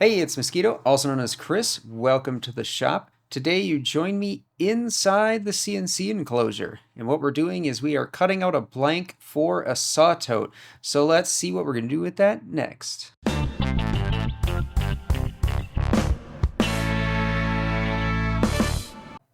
Hey, it's Mosquito, also known as Chris. Welcome to the shop. Today you join me inside the CNC enclosure. And what we're doing is we are cutting out a blank for a saw tote. So let's see what we're going to do with that next.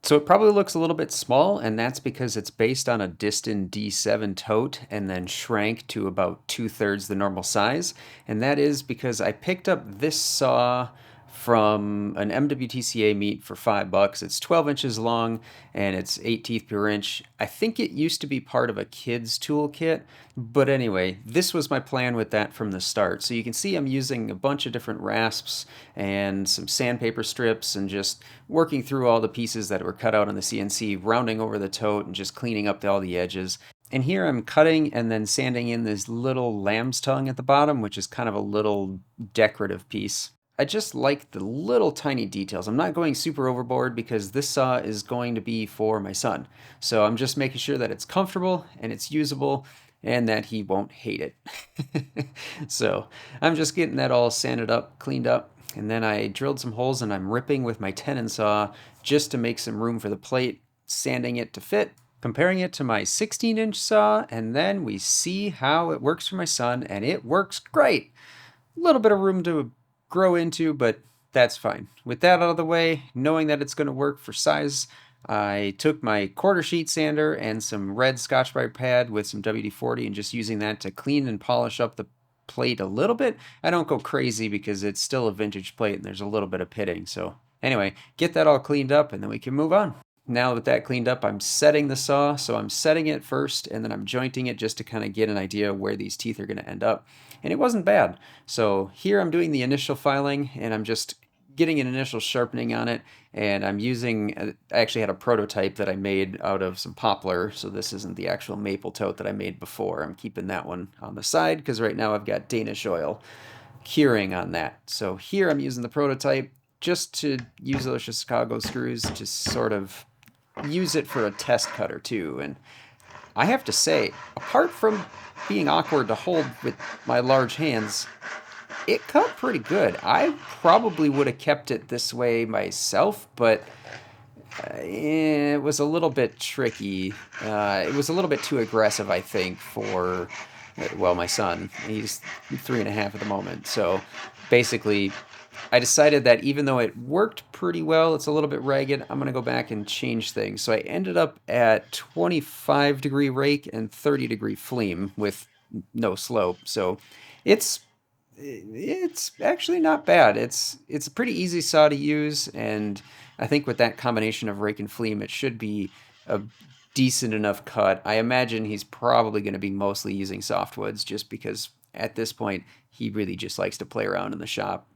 So it probably looks a little bit small, and that's because it's based on a Distin D7 tote and then shrank to about 2/3 the normal size. And that is because I picked up this saw from an MWTCA meet for $5. It's 12 inches long and it's 8 teeth per inch. I think it used to be part of a kid's toolkit, but anyway, this was my plan with that from the start. So you can see I'm using a bunch of different rasps and some sandpaper strips and just working through all the pieces that were cut out on the CNC, rounding over the tote and just cleaning up all the edges. And here I'm cutting and then sanding in this little lamb's tongue at the bottom, which is kind of a little decorative piece. I just like the little tiny details. I'm not going super overboard because this saw is going to be for my son. So I'm just making sure that it's comfortable and it's usable and that he won't hate it. So I'm just getting that all sanded up, cleaned up, and then I drilled some holes and I'm ripping with my tenon saw just to make some room for the plate, sanding it to fit, comparing it to my 16-inch saw, and then we see how it works for my son, and it works great. A little bit of room to grow into, but that's fine. With that out of the way, knowing that it's going to work for size, I took my quarter sheet sander and some red Scotch-Brite pad with some WD-40 and just using that to clean and polish up the plate a little bit. I don't go crazy because it's still a vintage plate and there's a little bit of pitting. So anyway, get that all cleaned up and then we can move on. Now with that cleaned up, I'm setting the saw. So I'm setting it first and then I'm jointing it just to kind of get an idea of where these teeth are going to end up. And it wasn't bad. So here I'm doing the initial filing and I'm just getting an initial sharpening on it. And I'm using, I actually had a prototype that I made out of some poplar. So this isn't the actual maple tote that I made before. I'm keeping that one on the side because right now I've got Danish oil curing on that. So here I'm using the prototype just to use those Chicago screws to sort of use it for a test cutter too. And I have to say, apart from being awkward to hold with my large hands, it cut pretty good. I probably would have kept it this way myself, but it was a little bit tricky. It was a little bit too aggressive, I think, for, well, my son. He's 3.5 at the moment. So basically, I decided that even though it worked pretty well, it's a little bit ragged, I'm going to go back and change things. So I ended up at 25-degree rake and 30-degree fleam with no slope. So it's actually not bad. It's a pretty easy saw to use, and I think with that combination of rake and fleam, it should be a decent enough cut. I imagine he's probably going to be mostly using softwoods just because at this point, he really just likes to play around in the shop.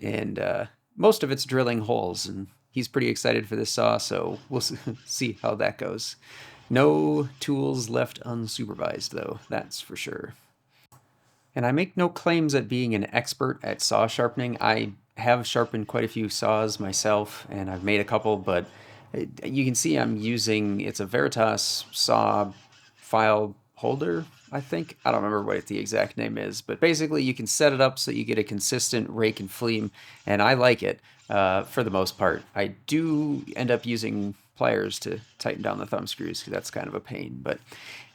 And most of it's drilling holes, and he's pretty excited for this saw, so we'll see how that goes. No tools left unsupervised, though, that's for sure. And I make no claims at being an expert at saw sharpening. I have sharpened quite a few saws myself, and I've made a couple, but you can see I'm using, it's a Veritas saw file holder, I think. I don't remember what the exact name is, but basically you can set it up so you get a consistent rake and fleam, and I like it for the most part. I do end up using pliers to tighten down the thumb screws because that's kind of a pain. But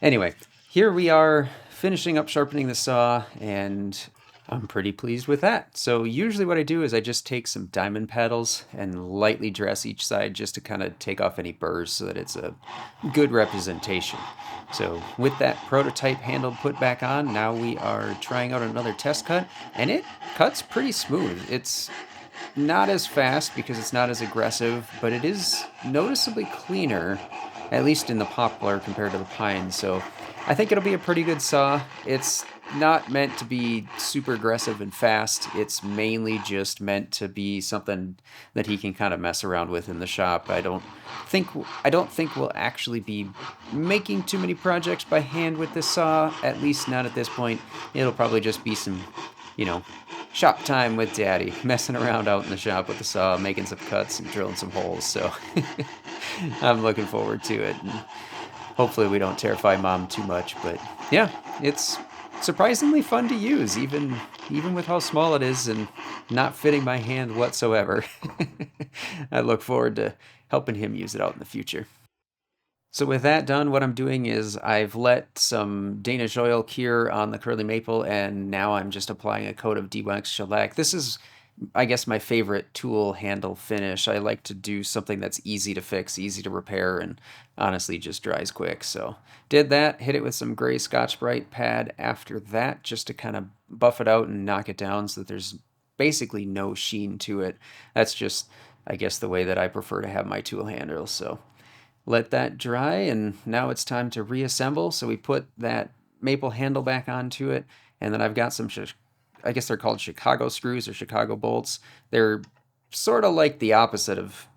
anyway, here we are finishing up sharpening the saw, and I'm pretty pleased with that. So usually what I do is I just take some diamond paddles and lightly dress each side just to kind of take off any burrs so that it's a good representation. So with that prototype handle put back on, now we are trying out another test cut, and it cuts pretty smooth. It's not as fast because it's not as aggressive, but it is noticeably cleaner, at least in the poplar compared to the pine. So I think it'll be a pretty good saw. It's not meant to be super aggressive and fast. It's mainly just meant to be something that he can kind of mess around with in the shop. I don't think we'll actually be making too many projects by hand with this saw, at least not at this point. It'll probably just be some, shop time with Daddy, messing around out in the shop with the saw, making some cuts and drilling some holes. So I'm looking forward to it. And hopefully we don't terrify Mom too much, but yeah, it's surprisingly fun to use, even with how small it is and not fitting my hand whatsoever. I look forward to helping him use it out in the future. So with that done, what I'm doing is I've let some Danish oil cure on the curly maple, and now I'm just applying a coat of de-waxed shellac. This is, I guess, my favorite tool handle finish. I like to do something that's easy to fix, easy to repair, and honestly just dries quick. So did that, hit it with some gray Scotch-Brite pad after that, just to kind of buff it out and knock it down so that there's basically no sheen to it. That's just, I guess, the way that I prefer to have my tool handles. So let that dry, and now it's time to reassemble. So we put that maple handle back onto it, and then I've got some, I guess they're called Chicago screws or Chicago bolts. They're sort of like the opposite of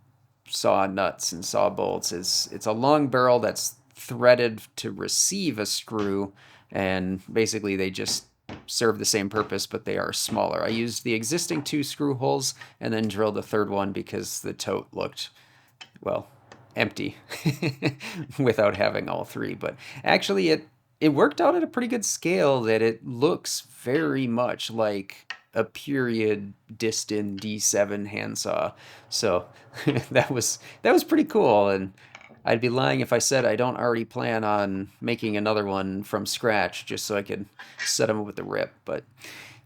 saw nuts and saw bolts. It's a long barrel that's threaded to receive a screw, and basically they just serve the same purpose, but they are smaller. I used the existing 2 screw holes and then drilled a third one because the tote looked, well, empty without having all 3. But actually it worked out at a pretty good scale that it looks very much like a period Distin D7 handsaw. So that was pretty cool, and I'd be lying if I said I don't already plan on making another one from scratch just so I could set them with the rip. But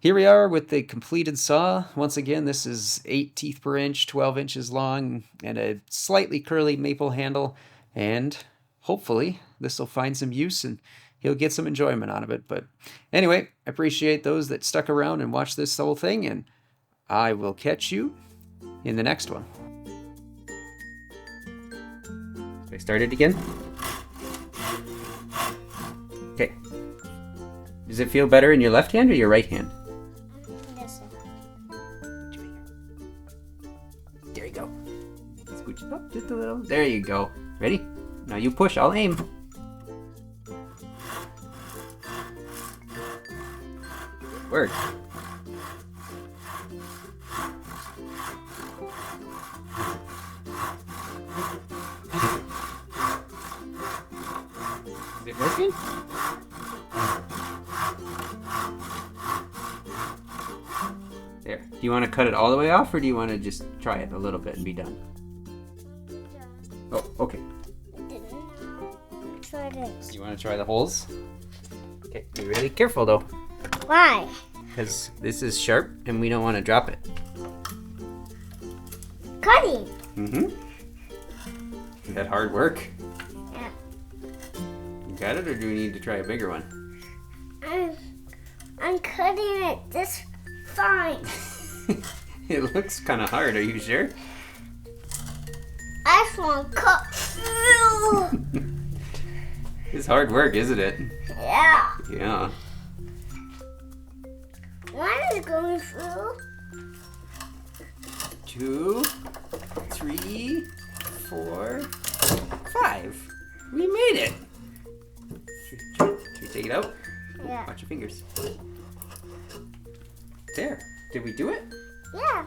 here we are with the completed saw. Once again, this is 8 teeth per inch, 12 inches long, and a slightly curly maple handle. And hopefully this will find some use and he'll get some enjoyment out of it. But anyway, I appreciate those that stuck around and watched this whole thing, and I will catch you in the next one. Should I start it again? Okay. Does it feel better in your left hand or your right hand? There you go. Scooch it up just a little. There you go. Ready? Now you push. I'll aim. Good work. Is it working? There. Do you want to cut it all the way off, or do you want to just try it a little bit and be done? Oh, okay. Try this. You want to try the holes? Okay, be really careful though. Why? Because this is sharp and we don't want to drop it. Cutting. Mm-hmm. Is that hard work? Yeah. You got it, or do we need to try a bigger one? I'm cutting it this fine. It looks kind of hard. Are you sure? I just want to cut through. It's hard work, isn't it? Yeah. Yeah. Why is it going through? 2, 3, 4, 5. We made it. Should we take it out? Yeah. Watch your fingers. There. Did we do it? Yeah.